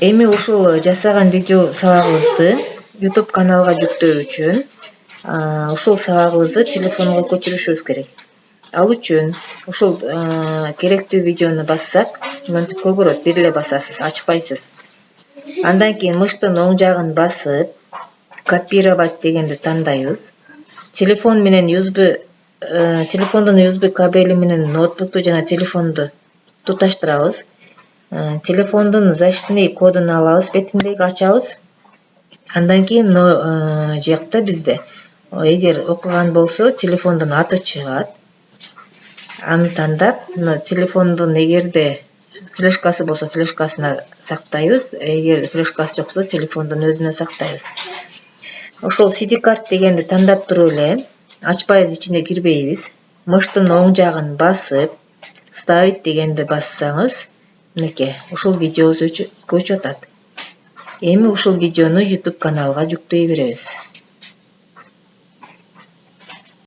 Эми ушул жасаган видео сабагыбызды YouTube каналга жүктөө үчүн ушул сабагыбызды телефонго көчүрүшүбүз керек. Ал үчүн ушул керектүү видеону бассак, мынтип көгөрөт, бир эле басасыз, ачпайсыз. Андан кийин мыштын оң жагын басып, копировать дегенди тандайбыз. Телефон менен телефондун USB кабели менен ноутбукту жана телефонду туташтырабыз. Телефондун защитный кодун алабыз, бетиндеги ачабыз. Андан кийин жакта бизде эгер окуган болсо телефондун аты чыгат. Аны тандап, телефондун эгерде флешкасы болсо флешкасына сактайбыз, эгер флешкасы жок болсо телефондун өзүнө сактайбыз. Ошол CD карт дегенди тандап туруп эле ачпайбыз, ичине кирбейбиз. Мыштын оң жагын басып, ставить дегенди бассаңыз, мынеке, ушул видеобуз көчүп атат. Эми ушул видеону YouTube каналга жүктөй беребиз.